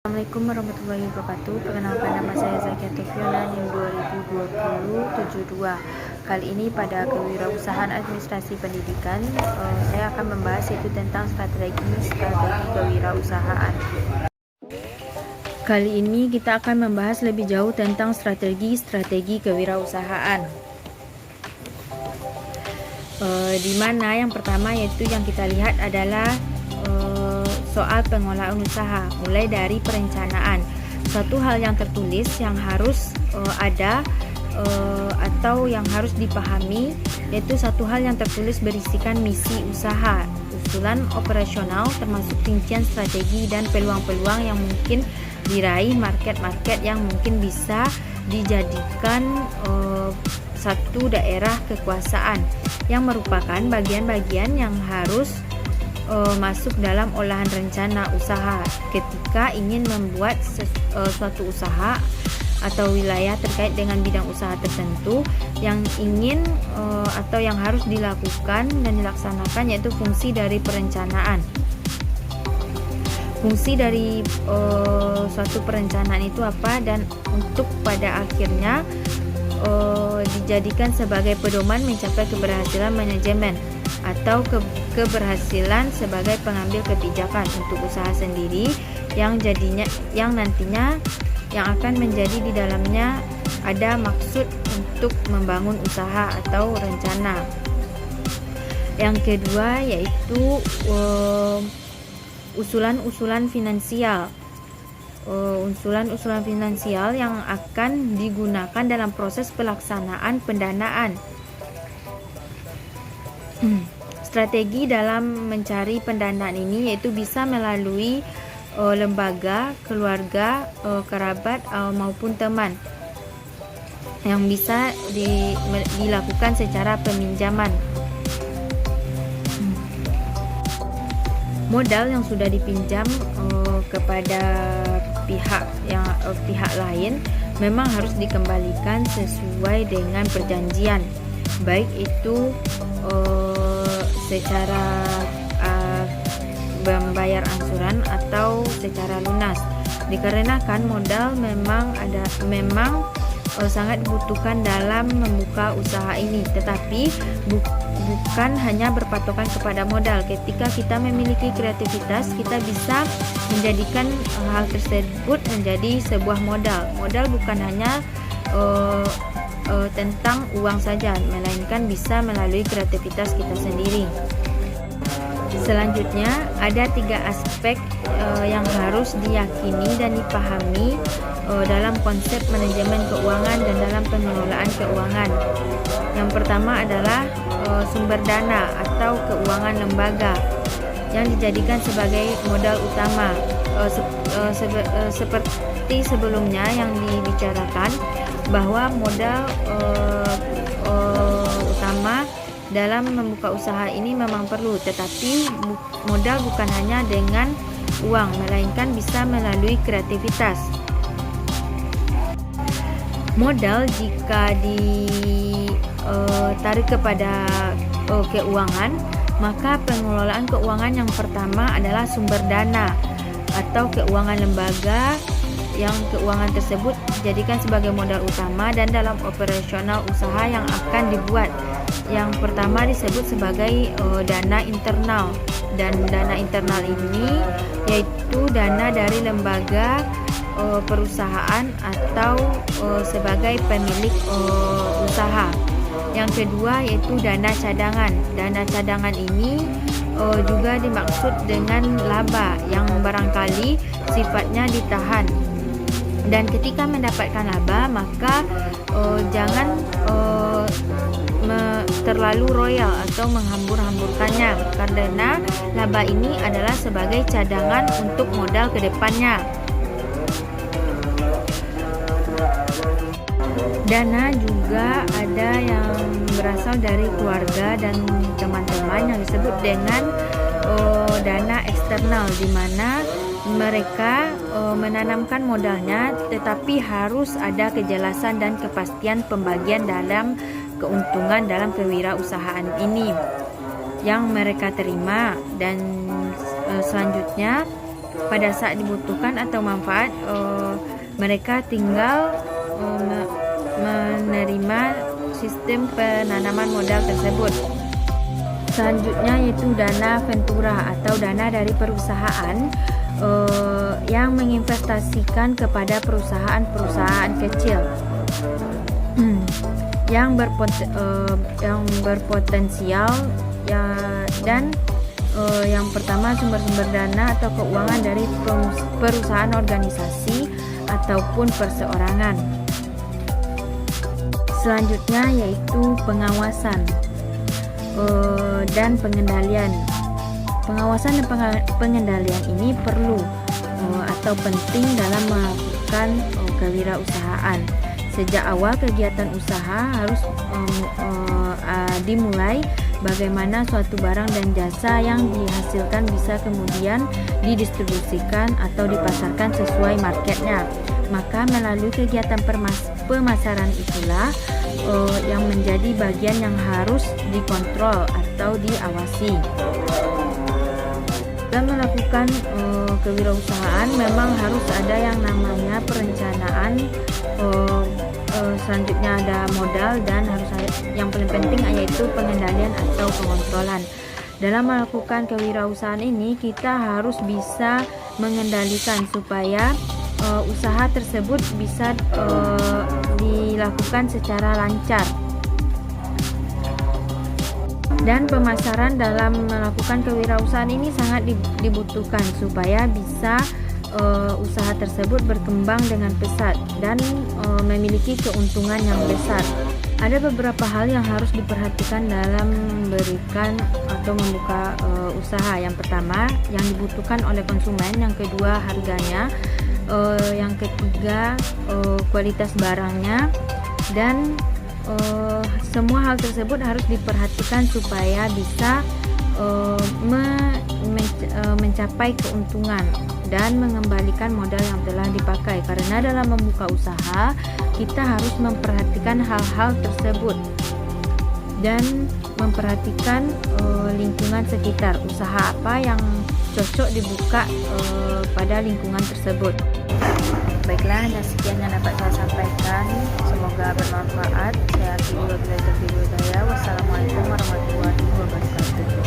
Assalamualaikum warahmatullahi wabarakatuh. Perkenalkan, nama saya Zakiatul Fiona, NIM 2020-72. Kali ini pada kewirausahaan administrasi pendidikan, saya akan membahas yaitu tentang strategi kewirausahaan. Kali ini kita akan membahas lebih jauh tentang strategi kewirausahaan. Di mana yang pertama yaitu yang kita lihat adalah soal pengelolaan usaha, mulai dari perencanaan. Suatu hal yang tertulis yang harus ada atau yang harus dipahami, yaitu satu hal yang tertulis berisikan misi usaha, usulan operasional, termasuk rincian strategi dan peluang-peluang yang mungkin diraih, market-market yang mungkin bisa dijadikan satu daerah kekuasaan, yang merupakan bagian-bagian yang harus masuk dalam olahan rencana usaha ketika ingin membuat suatu usaha atau wilayah terkait dengan bidang usaha tertentu yang ingin atau yang harus dilakukan dan dilaksanakan, yaitu fungsi dari perencanaan. Fungsi dari suatu perencanaan itu apa, dan untuk pada akhirnya dijadikan sebagai pedoman mencapai keberhasilan manajemen atau keberhasilan sebagai pengambil kebijakan untuk usaha sendiri, yang nantinya yang akan menjadi di dalamnya ada maksud untuk membangun usaha atau rencana. Yang kedua yaitu usulan-usulan finansial. Usulan-usulan finansial yang akan digunakan dalam proses pelaksanaan pendanaan. Strategi dalam mencari pendanaan ini yaitu bisa melalui lembaga, keluarga, kerabat maupun teman, yang bisa dilakukan secara peminjaman. Modal yang sudah dipinjam kepada pihak lain memang harus dikembalikan sesuai dengan perjanjian, baik itu secara membayar angsuran atau secara lunas, dikarenakan modal memang sangat dibutuhkan dalam membuka usaha ini, tetapi bukan hanya berpatokan kepada modal. Ketika kita memiliki kreativitas, kita bisa menjadikan hal tersebut menjadi sebuah modal. Modal bukan hanya tentang uang saja, melainkan bisa melalui kreativitas kita sendiri. Selanjutnya ada 3 aspek yang harus diyakini dan dipahami dalam konsep manajemen keuangan dan dalam pengelolaan keuangan. Yang pertama adalah sumber dana atau keuangan lembaga yang dijadikan sebagai modal utama. Seperti sebelumnya yang dibicarakan, bahwa modal utama dalam membuka usaha ini memang perlu, tetapi modal bukan hanya dengan uang, melainkan bisa melalui kreativitas. Modal jika ditarik kepada keuangan, maka pengelolaan keuangan yang pertama adalah sumber dana atau keuangan lembaga, yang keuangan tersebut dijadikan sebagai modal utama dan dalam operasional usaha yang akan dibuat. Yang pertama disebut sebagai dana internal, dan dana internal ini yaitu dana dari lembaga, perusahaan atau sebagai pemilik usaha. Yang kedua yaitu dana cadangan. Dana cadangan ini juga dimaksud dengan laba yang barangkali sifatnya ditahan, dan ketika mendapatkan laba maka jangan terlalu royal atau menghambur-hamburkannya, karena laba ini adalah sebagai cadangan untuk modal ke depannya. Dana juga ada yang berasal dari keluarga dan teman-teman yang disebut dengan dana eksternal, di mana mereka menanamkan modalnya, tetapi harus ada kejelasan dan kepastian pembagian dalam keuntungan dalam kewirausahaan ini yang mereka terima. Dan selanjutnya pada saat dibutuhkan atau manfaat, mereka tinggal menerima sistem penanaman modal tersebut. Selanjutnya yaitu dana ventura atau dana dari perusahaan yang menginvestasikan kepada perusahaan-perusahaan kecil yang berpotensial dan yang pertama sumber-sumber dana atau keuangan dari perusahaan, organisasi ataupun perseorangan. Selanjutnya yaitu pengawasan dan pengendalian. Pengawasan dan pengendalian ini perlu atau penting dalam melakukan kewirausahaan. Sejak awal kegiatan usaha harus dimulai bagaimana suatu barang dan jasa yang dihasilkan bisa kemudian didistribusikan atau dipasarkan sesuai marketnya. Maka melalui kegiatan pemasaran itulah yang menjadi bagian yang harus dikontrol atau diawasi. Dalam melakukan kewirausahaan memang harus ada yang namanya perencanaan, selanjutnya ada modal, dan harus ada, yang paling penting yaitu pengendalian atau pengontrolan. Dalam melakukan kewirausahaan ini kita harus bisa mengendalikan supaya usaha tersebut bisa dilakukan secara lancar. Dan pemasaran dalam melakukan kewirausahaan ini sangat dibutuhkan supaya bisa usaha tersebut berkembang dengan pesat dan memiliki keuntungan yang besar. Ada beberapa hal yang harus diperhatikan dalam memberikan atau membuka usaha. Yang pertama, yang dibutuhkan oleh konsumen. Yang kedua, harganya. Yang ketiga, kualitas barangnya. Dan semua hal tersebut harus diperhatikan supaya bisa mencapai keuntungan dan mengembalikan modal yang telah dipakai. Karena dalam membuka usaha kita harus memperhatikan hal-hal tersebut dan memperhatikan lingkungan sekitar. Usaha apa yang cocok dibuka pada lingkungan tersebut. Baiklah, hanya sekian yang dapat saya sampaikan. Semoga bermanfaat. Saya Tiwi wabillahi taufiq wal hidayah. Wassalamualaikum warahmatullahi wabarakatuh.